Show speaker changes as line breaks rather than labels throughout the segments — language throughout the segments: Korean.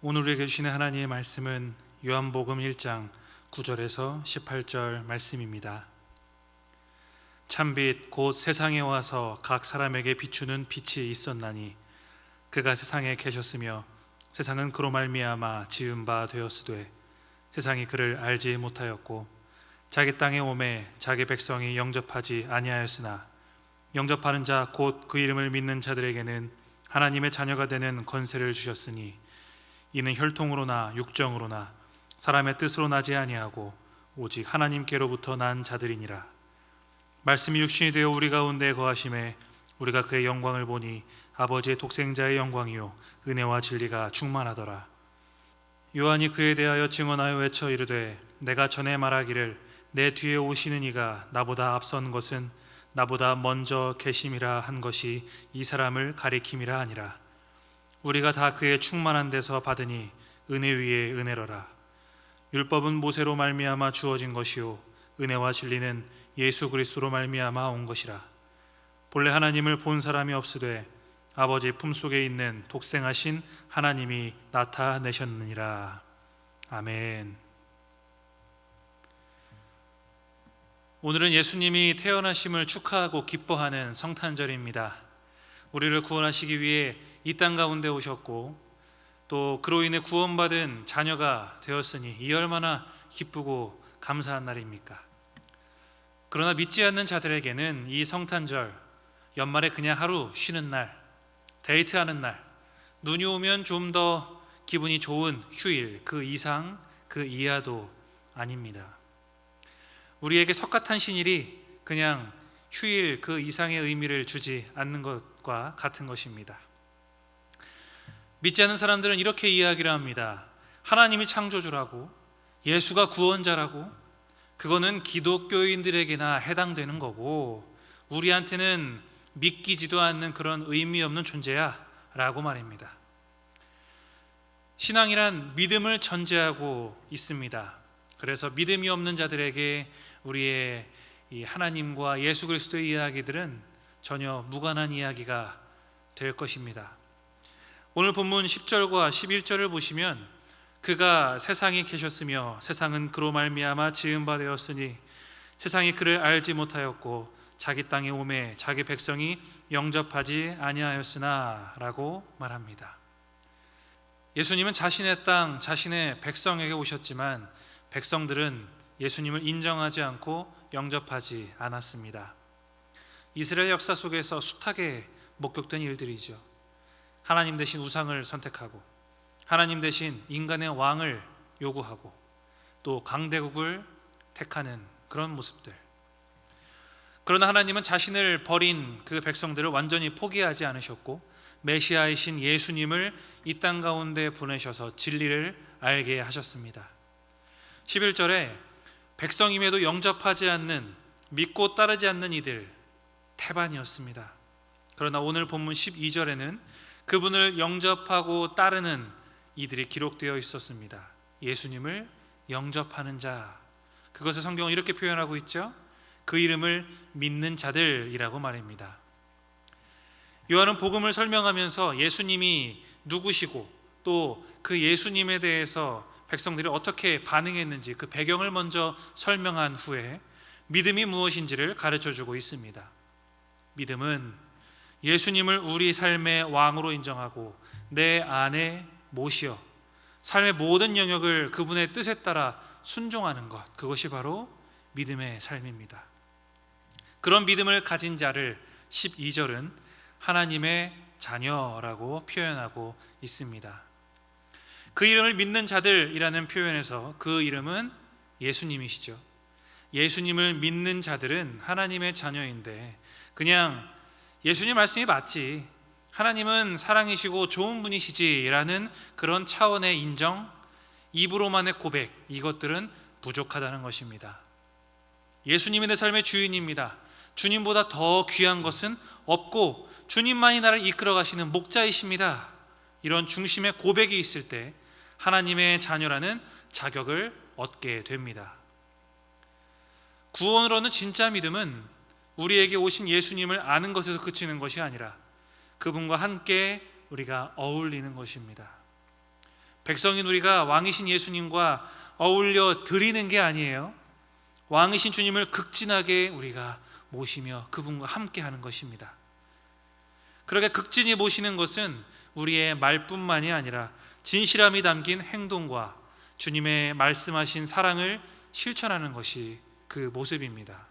오늘 우리에게 주시는 하나님의 말씀은 요한복음 1장 9절에서 18절 말씀입니다. 참빛 곧 세상에 와서 각 사람에게 비추는 빛이 있었나니 그가 세상에 계셨으며 세상은 그로 말미암아 지은 바 되었으되 세상이 그를 알지 못하였고 자기 땅에 오매 자기 백성이 영접하지 아니하였으나 영접하는 자 곧 그 이름을 믿는 자들에게는 하나님의 자녀가 되는 권세를 주셨으니 이는 혈통으로나 육정으로나 사람의 뜻으로 나지 아니하고 오직 하나님께로부터 난 자들이니라. 말씀이 육신이 되어 우리 가운데 거하심에 우리가 그의 영광을 보니 아버지의 독생자의 영광이요 은혜와 진리가 충만하더라. 요한이 그에 대하여 증언하여 외쳐 이르되 내가 전에 말하기를 내 뒤에 오시는 이가 나보다 앞선 것은 나보다 먼저 계심이라 한 것이 이 사람을 가리킴이라 하니라. 우리가 다 그의 충만한 데서 받으니 은혜 위에 은혜로라. 율법은 모세로 말미암아 주어진 것이요 은혜와 진리는 예수 그리스도로 말미암아 온 것이라. 본래 하나님을 본 사람이 없으되 아버지 품속에 있는 독생하신 하나님이 나타내셨느니라. 아멘. 오늘은 예수님이 태어나심을 축하하고 기뻐하는 성탄절입니다. 우리를 구원하시기 위해 이 땅 가운데 오셨고 또 그로 인해 구원받은 자녀가 되었으니 이 얼마나 기쁘고 감사한 날입니까? 그러나 믿지 않는 자들에게는 이 성탄절, 연말에 그냥 하루 쉬는 날, 데이트하는 날, 눈이 오면 좀 더 기분이 좋은 휴일, 그 이상 그 이하도 아닙니다. 우리에게 석가탄신일이 그냥 휴일 그 이상의 의미를 주지 않는 것과 같은 것입니다. 믿지 않는 사람들은 이렇게 이야기를 합니다. 하나님이 창조주라고, 예수가 구원자라고, 그거는 기독교인들에게나 해당되는 거고 우리한테는 믿기지도 않는 그런 의미 없는 존재야 라고 말입니다. 신앙이란 믿음을 전제하고 있습니다. 그래서 믿음이 없는 자들에게 우리의 이 하나님과 예수 그리스도의 이야기들은 전혀 무관한 이야기가 될 것입니다. 오늘 본문 10절과 11절을 보시면 그가 세상에 계셨으며 세상은 그로 말미암아 지은 바 되었으니 세상이 그를 알지 못하였고 자기 땅에 오매 자기 백성이 영접하지 아니하였으나 라고 말합니다. 예수님은 자신의 땅, 자신의 백성에게 오셨지만 백성들은 예수님을 인정하지 않고 영접하지 않았습니다. 이스라엘 역사 속에서 숱하게 목격된 일들이죠. 하나님 대신 우상을 선택하고 하나님 대신 인간의 왕을 요구하고 또 강대국을 택하는 그런 모습들. 그러나 하나님은 자신을 버린 그 백성들을 완전히 포기하지 않으셨고 메시아이신 예수님을 이 땅 가운데 보내셔서 진리를 알게 하셨습니다. 11절에 백성임에도 영접하지 않는, 믿고 따르지 않는 이들 태반이었습니다. 그러나 오늘 본문 12절에는 그분을 영접하고 따르는 이들이 기록되어 있었습니다. 예수님을 영접하는 자, 그것을 성경은 이렇게 표현하고 있죠. 그 이름을 믿는 자들이라고 말입니다. 요한은 복음을 설명하면서 예수님이 누구시고 또 그 예수님에 대해서 백성들이 어떻게 반응했는지 그 배경을 먼저 설명한 후에 믿음이 무엇인지를 가르쳐주고 있습니다. 믿음은 예수님을 우리 삶의 왕으로 인정하고 내 안에 모시어 삶의 모든 영역을 그분의 뜻에 따라 순종하는 것, 그것이 바로 믿음의 삶입니다. 그런 믿음을 가진 자를 12절은 하나님의 자녀라고 표현하고 있습니다. 그 이름을 믿는 자들이라는 표현에서 그 이름은 예수님이시죠. 예수님을 믿는 자들은 하나님의 자녀인데 그냥 예수님 말씀이 맞지, 하나님은 사랑이시고 좋은 분이시지 라는 그런 차원의 인정, 입으로만의 고백, 이것들은 부족하다는 것입니다. 예수님이 내 삶의 주인입니다. 주님보다 더 귀한 것은 없고 주님만이 나를 이끌어 가시는 목자이십니다. 이런 중심의 고백이 있을 때 하나님의 자녀라는 자격을 얻게 됩니다. 구원으로는 진짜 믿음은 우리에게 오신 예수님을 아는 것에서 그치는 것이 아니라 그분과 함께 우리가 어울리는 것입니다. 백성인 우리가 왕이신 예수님과 어울려 드리는 게 아니에요. 왕이신 주님을 극진하게 우리가 모시며 그분과 함께 하는 것입니다. 그렇게 극진히 모시는 것은 우리의 말뿐만이 아니라 진실함이 담긴 행동과 주님의 말씀하신 사랑을 실천하는 것이 그 모습입니다.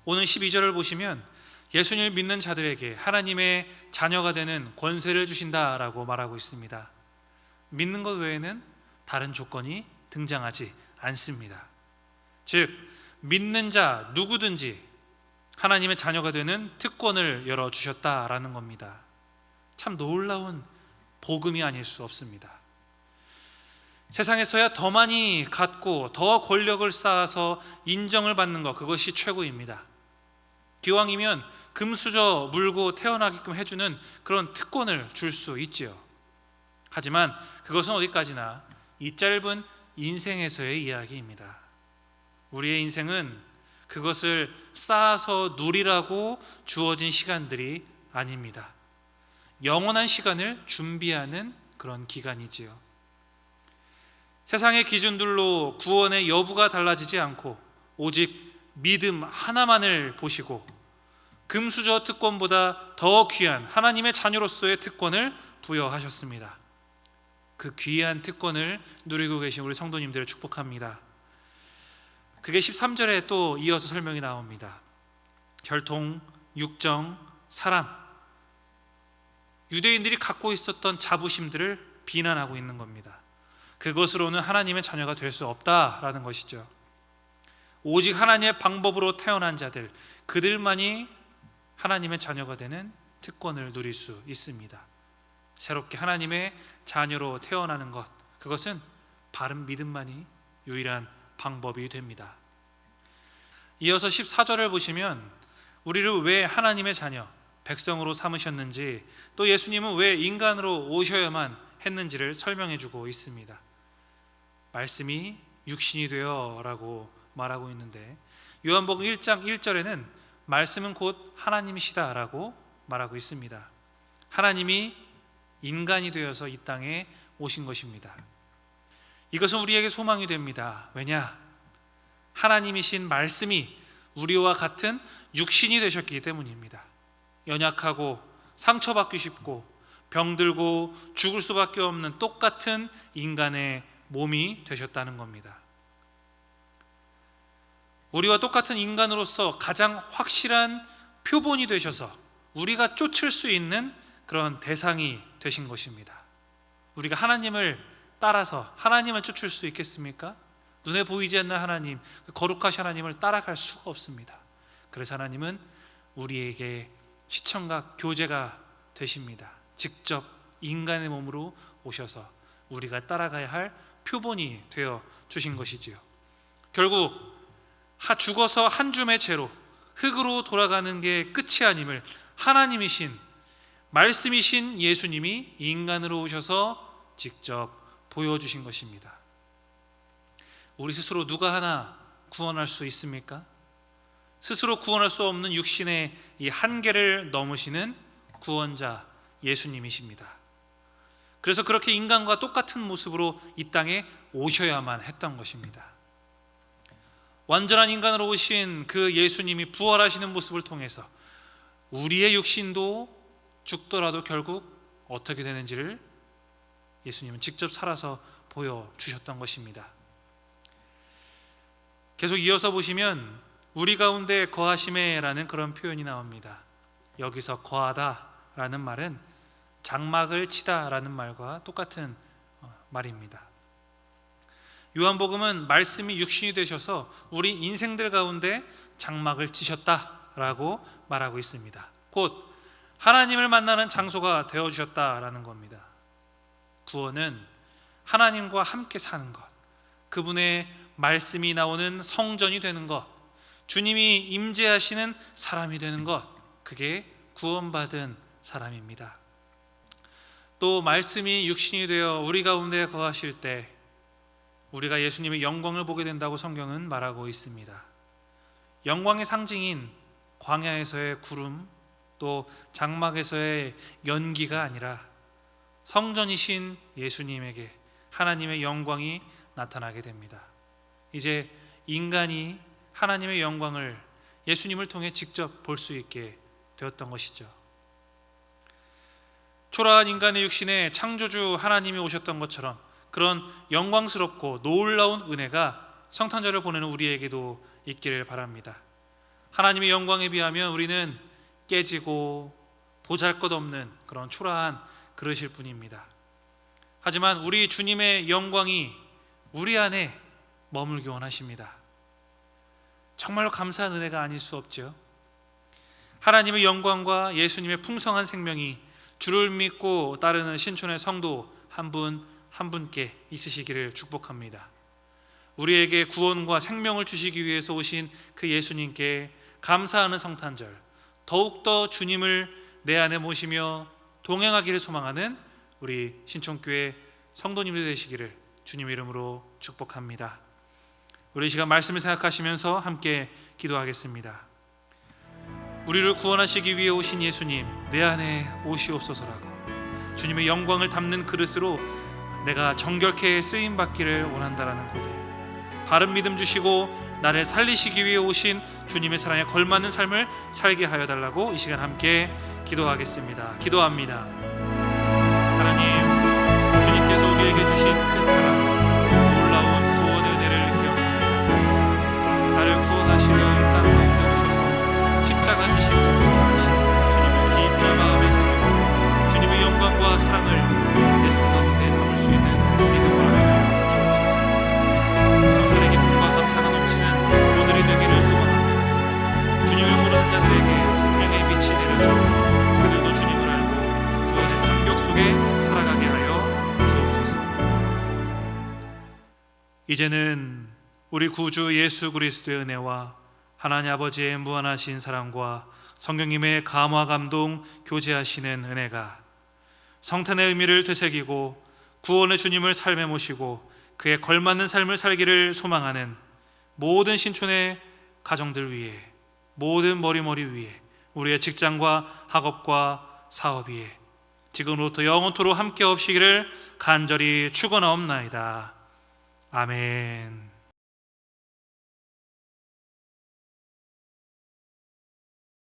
오늘 12절을 보시면 예수님을 믿는 자들에게 하나님의 자녀가 되는 권세를 주신다라고 말하고 있습니다. 믿는 것 외에는 다른 조건이 등장하지 않습니다. 즉 믿는 자 누구든지 하나님의 자녀가 되는 특권을 열어주셨다라는 겁니다. 참 놀라운 복음이 아닐 수 없습니다. 세상에서야 더 많이 갖고 더 권력을 쌓아서 인정을 받는 것, 그것이 최고입니다. 기왕이면 금수저 물고 태어나게끔 해주는 그런 특권을 줄 수 있지요. 하지만 그것은 어디까지나 이 짧은 인생에서의 이야기입니다. 우리의 인생은 그것을 쌓아서 누리라고 주어진 시간들이 아닙니다. 영원한 시간을 준비하는 그런 기간이지요. 세상의 기준들로 구원의 여부가 달라지지 않고 오직 믿음 하나만을 보시고 금수저 특권보다 더 귀한 하나님의 자녀로서의 특권을 부여하셨습니다. 그 귀한 특권을 누리고 계신 우리 성도님들을 축복합니다. 그게 13절에 또 이어서 설명이 나옵니다. 혈통, 육정, 사람, 유대인들이 갖고 있었던 자부심들을 비난하고 있는 겁니다. 그것으로는 하나님의 자녀가 될 수 없다라는 것이죠. 오직 하나님의 방법으로 태어난 자들, 그들만이 하나님의 자녀가 되는 특권을 누릴 수 있습니다. 새롭게 하나님의 자녀로 태어나는 것, 그것은 바른 믿음만이 유일한 방법이 됩니다. 이어서 14절을 보시면 우리를 왜 하나님의 자녀, 백성으로 삼으셨는지, 또 예수님은 왜 인간으로 오셔야만 했는지를 설명해 주고 있습니다. 말씀이 육신이 되어 라고 말하고 있는데, 요한복음 1장 1절에는 말씀은 곧 하나님이시다 라고 말하고 있습니다. 하나님이 인간이 되어서 이 땅에 오신 것입니다. 이것은 우리에게 소망이 됩니다. 왜냐? 하나님이신 말씀이 우리와 같은 육신이 되셨기 때문입니다. 연약하고 상처받기 쉽고 병들고 죽을 수밖에 없는 똑같은 인간의 몸이 되셨다는 겁니다. 우리와 똑같은 인간으로서 가장 확실한 표본이 되셔서 우리가 쫓을 수 있는 그런 대상이 되신 것입니다. 우리가 하나님을 따라서 하나님을 쫓을 수 있겠습니까? 눈에 보이지 않는 하나님, 거룩하신 하나님을 따라갈 수가 없습니다. 그래서 하나님은 우리에게 시청각 교제가 되십니다. 직접 인간의 몸으로 오셔서 우리가 따라가야 할 표본이 되어 주신 것이지요. 결국 죽어서 한 줌의 채로 흙으로 돌아가는 게 끝이 아님을 하나님이신 말씀이신 예수님이 인간으로 오셔서 직접 보여주신 것입니다. 우리 스스로 누가 하나 구원할 수 있습니까? 스스로 구원할 수 없는 육신의 이 한계를 넘으시는 구원자 예수님이십니다. 그래서 그렇게 인간과 똑같은 모습으로 이 땅에 오셔야만 했던 것입니다. 완전한 인간으로 오신 그 예수님이 부활하시는 모습을 통해서 우리의 육신도 죽더라도 결국 어떻게 되는지를 예수님은 직접 살아서 보여주셨던 것입니다. 계속 이어서 보시면 우리 가운데 거하심에라는 그런 표현이 나옵니다. 여기서 거하다라는 말은 장막을 치다라는 말과 똑같은 말입니다. 요한복음은 말씀이 육신이 되셔서 우리 인생들 가운데 장막을 치셨다라고 말하고 있습니다. 곧 하나님을 만나는 장소가 되어주셨다라는 겁니다. 구원은 하나님과 함께 사는 것, 그분의 말씀이 나오는 성전이 되는 것, 주님이 임재하시는 사람이 되는 것, 그게 구원받은 사람입니다. 또 말씀이 육신이 되어 우리 가운데 거하실 때 우리가 예수님의 영광을 보게 된다고 성경은 말하고 있습니다. 영광의 상징인 광야에서의 구름, 또 장막에서의 연기가 아니라 성전이신 예수님에게 하나님의 영광이 나타나게 됩니다. 이제 인간이 하나님의 영광을 예수님을 통해 직접 볼 수 있게 되었던 것이죠. 초라한 인간의 육신에 창조주 하나님이 오셨던 것처럼 그런 영광스럽고 놀라운 은혜가 성탄절을 보내는 우리에게도 있기를 바랍니다. 하나님의 영광에 비하면 우리는 깨지고 보잘것없는 그런 초라한 그릇일 뿐입니다. 하지만 우리 주님의 영광이 우리 안에 머물기 원하십니다. 정말로 감사한 은혜가 아닐 수 없죠. 하나님의 영광과 예수님의 풍성한 생명이 주를 믿고 따르는 신촌의 성도 한 분 한 분께 있으시기를 축복합니다. 우리에게 구원과 생명을 주시기 위해서 오신 그 예수님께 감사하는 성탄절, 더욱더 주님을 내 안에 모시며 동행하기를 소망하는 우리 신촌교회 성도님들 되시기를 주님 이름으로 축복합니다. 우리 이 시간 말씀을 생각하시면서 함께 기도하겠습니다. 우리를 구원하시기 위해 오신 예수님, 내 안에 오시옵소서라고 주님의 영광을 담는 그릇으로 내가 정결케 쓰임받기를 원한다라는 고백, 바른 믿음 주시고 나를 살리시기 위해 오신 주님의 사랑에 걸맞는 삶을 살게 하여 달라고 이 시간 함께 기도하겠습니다. 기도합니다. 하나님, 주님께서 우리에게 주신 큰 사랑, 놀라운 구원의 은혜를 기억합니다. 나를 구원하시려 이 땅 가운데 오셔서 십자가 지시고 주님의 깊은 마음의 사랑, 주님의 영광과 사랑을 내 삶 가운데 담을 수 있는 믿음을 하여 주옵소서. 성탄의 기쁨과 감사가 넘치는 오늘이 되기를 소망합니다. 주님을 모르는 자들에게 생명의 빛이 내려져 그들도 주님을 알고 구원의 감격 속에 살아가게 하여 주옵소서. 이제는 우리 구주 예수 그리스도의 은혜와 하나님 아버지의 무한하신 사랑과 성령님의 감화 감동 교제하시는 은혜가 성탄의 의미를 되새기고 구원의 주님을 삶에 모시고 그에 걸맞는 삶을 살기를 소망하는 모든 신촌의 가정들 위에, 모든 머리머리 위에, 우리의 직장과 학업과 사업 위에 지금부터 영원토록 함께 없시기를 간절히 축원하옵나이다. 아멘.